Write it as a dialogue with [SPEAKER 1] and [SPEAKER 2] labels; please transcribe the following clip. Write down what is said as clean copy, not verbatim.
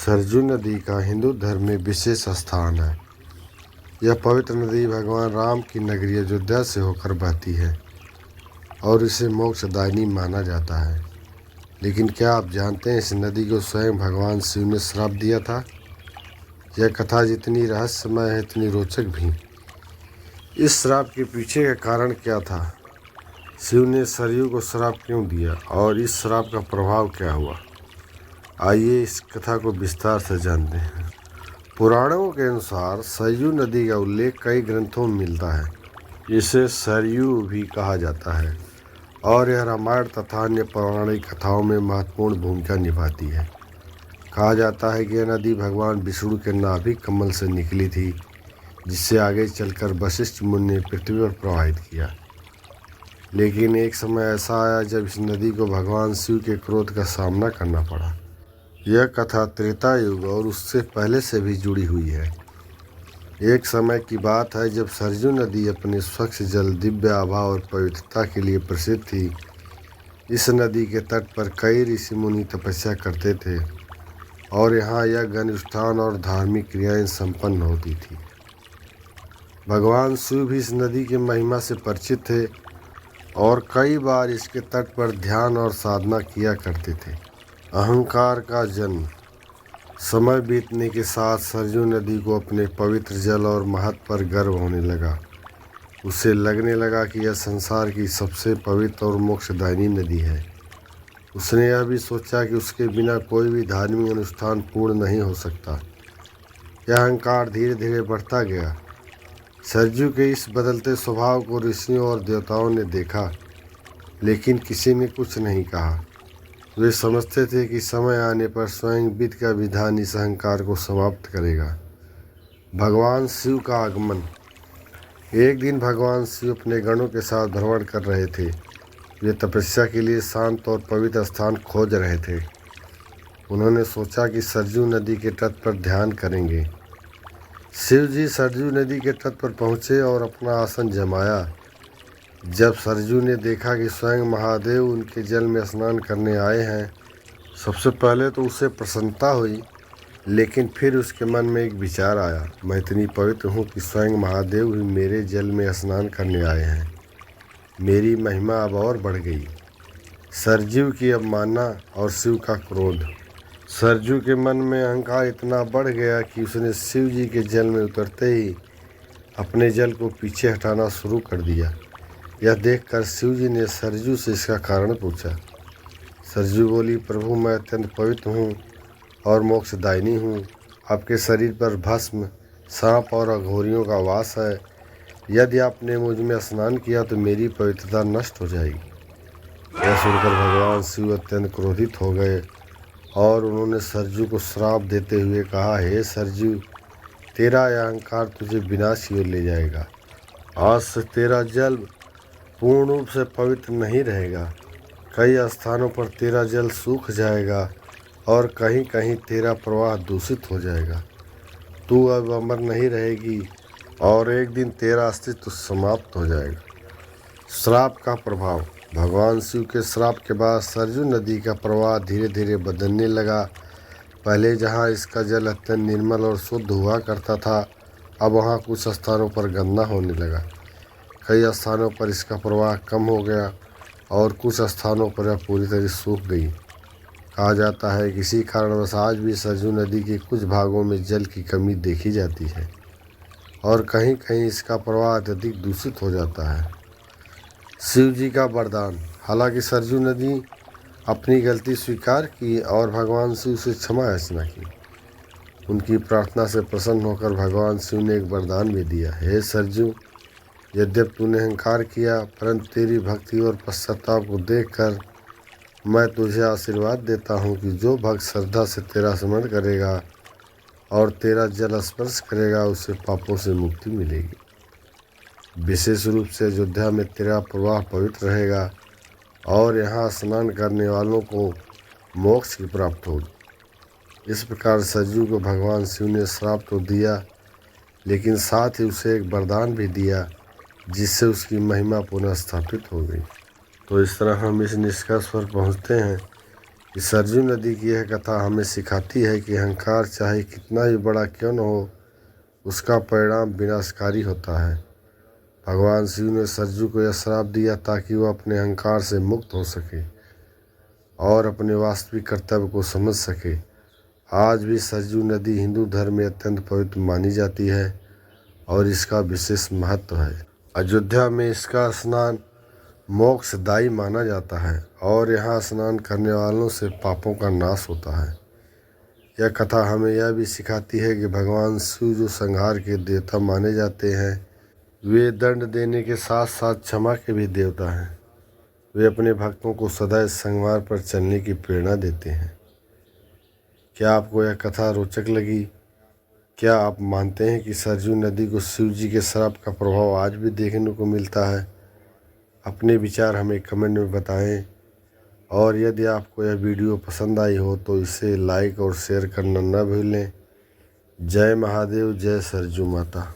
[SPEAKER 1] सरजू नदी का हिंदू धर्म में विशेष स्थान है। यह पवित्र नदी भगवान राम की नगरी अयोध्या से होकर बहती है और इसे मोक्षदायिनी माना जाता है। लेकिन क्या आप जानते हैं इस नदी को स्वयं भगवान शिव ने श्राप दिया था? यह कथा जितनी रहस्यमय है इतनी रोचक भी। इस श्राप के पीछे का कारण क्या था? शिव ने सरयू को श्राप क्यों दिया और इस श्राप का प्रभाव क्या हुआ? आइए इस कथा को विस्तार से जानते हैं। पुराणों के अनुसार सरयू नदी का उल्लेख कई ग्रंथों में मिलता है। इसे सरयू भी कहा जाता है और यह रामायण तथा अन्य पौराणिक कथाओं में महत्वपूर्ण भूमिका निभाती है। कहा जाता है कि यह नदी भगवान विष्णु के नाभि कमल से निकली थी, जिससे आगे चलकर वशिष्ठ मुनि ने पृथ्वी पर प्रवाहित किया। लेकिन एक समय ऐसा आया जब इस नदी को भगवान शिव के क्रोध का सामना करना पड़ा। यह कथा त्रेता युग और उससे पहले से भी जुड़ी हुई है। एक समय की बात है जब सरजू नदी अपने स्वच्छ जल, दिव्य आभा और पवित्रता के लिए प्रसिद्ध थी। इस नदी के तट पर कई ऋषि मुनि तपस्या करते थे और यहाँ यज्ञ अनुष्ठान और धार्मिक क्रियाएं संपन्न होती थी। भगवान शिव भी इस नदी की महिमा से परिचित थे और कई बार इसके तट पर ध्यान और साधना किया करते थे। अहंकार का जन्म। समय बीतने के साथ सरजू नदी को अपने पवित्र जल और महत्व पर गर्व होने लगा। उसे लगने लगा कि यह संसार की सबसे पवित्र और मोक्षदायिनी नदी है। उसने यह भी सोचा कि उसके बिना कोई भी धार्मिक अनुष्ठान पूर्ण नहीं हो सकता। यह अहंकार धीरे धीरे बढ़ता गया। सरजू के इस बदलते स्वभाव को ऋषियों और देवताओं ने देखा, लेकिन किसी ने कुछ नहीं कहा। वे समझते थे कि समय आने पर स्वयं विधि का विधान इस अहंकार को समाप्त करेगा। भगवान शिव का आगमन। एक दिन भगवान शिव अपने गणों के साथ भ्रमण कर रहे थे। वे तपस्या के लिए शांत और पवित्र स्थान खोज रहे थे। उन्होंने सोचा कि सरजू नदी के तट पर ध्यान करेंगे। शिव जी सरजू नदी के तट पर पहुँचे और अपना आसन जमाया। जब सरजू ने देखा कि स्वयं महादेव उनके जल में स्नान करने आए हैं, सबसे पहले तो उसे प्रसन्नता हुई, लेकिन फिर उसके मन में एक विचार आया, मैं इतनी पवित्र हूँ कि स्वयं महादेव भी मेरे जल में स्नान करने आए हैं। मेरी महिमा अब और बढ़ गई। सरजू की अवमानना और शिव का क्रोध। सरजू के मन में अहंकार इतना बढ़ गया कि उसने शिव जी के जल में उतरते ही अपने जल को पीछे हटाना शुरू कर दिया। यह देखकर शिव जी ने सरजू से इसका कारण पूछा। सरजू बोली, प्रभु मैं अत्यंत पवित्र हूँ और मोक्षदायिनी हूँ। आपके शरीर पर भस्म, सांप और अघोरियों का वास है। यदि आपने मुझ में स्नान किया तो मेरी पवित्रता नष्ट हो जाएगी। यह सुनकर भगवान शिव अत्यंत क्रोधित हो गए और उन्होंने सरजू को श्राप देते हुए कहा, हे सरजू, तेरा यह अहंकार तुझे विनाश की ओर ले जाएगा। आज से तेरा जल पूर्ण रूप से पवित्र नहीं रहेगा। कई स्थानों पर तेरा जल सूख जाएगा और कहीं कहीं तेरा प्रवाह दूषित हो जाएगा। तू अब अमर नहीं रहेगी और एक दिन तेरा अस्तित्व समाप्त हो जाएगा। श्राप का प्रभाव। भगवान शिव के श्राप के बाद सरजू नदी का प्रवाह धीरे धीरे बदलने लगा। पहले जहाँ इसका जल अत्यंत निर्मल और शुद्ध हुआ करता था, अब वहाँ कुछ स्थानों पर गंदा होने लगा। कई स्थानों पर इसका प्रवाह कम हो गया और कुछ स्थानों पर यह पूरी तरह सूख गई। कहा जाता है कि इसी कारणवश आज भी सरजू नदी के कुछ भागों में जल की कमी देखी जाती है और कहीं कहीं इसका प्रवाह अत्यधिक दूषित हो जाता है। शिव जी का वरदान। हालांकि सरजू नदी अपनी गलती स्वीकार की और भगवान शिव से क्षमा याचना की। उनकी प्रार्थना से प्रसन्न होकर भगवान शिव ने एक वरदान भी दिया, हे सरजू, यद्यपि तूने अहंकार किया, परंतु तेरी भक्ति और पश्चाताप को देखकर मैं तुझे आशीर्वाद देता हूँ कि जो भक्त श्रद्धा से तेरा स्मरण करेगा और तेरा जल स्पर्श करेगा, उसे पापों से मुक्ति मिलेगी। विशेष रूप से अयोध्या में तेरा प्रवाह पवित्र रहेगा और यहाँ स्नान करने वालों को मोक्ष की प्राप्त होगी। इस प्रकार सरजू को भगवान शिव ने श्राप तो दिया, लेकिन साथ ही उसे एक वरदान भी दिया, जिससे उसकी महिमा पुनः स्थापित हो गई। तो इस तरह हम इस निष्कर्ष पर पहुँचते हैं इस सरजू नदी की यह कथा हमें सिखाती है कि अहंकार चाहे कितना ही बड़ा क्यों न हो, उसका परिणाम विनाशकारी होता है। भगवान शिव ने सरजू को यह श्राप दिया ताकि वह अपने अहंकार से मुक्त हो सके और अपने वास्तविक कर्तव्य को समझ सके। आज भी सरजू नदी हिंदू धर्म में अत्यंत पवित्र मानी जाती है और इसका विशेष महत्व है। अयोध्या में इसका स्नान मोक्षदायी माना जाता है और यहाँ स्नान करने वालों से पापों का नाश होता है। यह कथा हमें यह भी सिखाती है कि भगवान शिव जो संहार के देवता माने जाते हैं, वे दंड देने के साथ साथ क्षमा के भी देवता हैं। वे अपने भक्तों को सदैव संहार पर चलने की प्रेरणा देते हैं। क्या आपको यह कथा रोचक लगी? क्या आप मानते हैं कि सरजू नदी को शिव जी के श्राप का प्रभाव आज भी देखने को मिलता है? अपने विचार हमें कमेंट में बताएं और यदि आपको यह वीडियो पसंद आई हो तो इसे लाइक और शेयर करना न भूलें। जय महादेव, जय सरजू माता।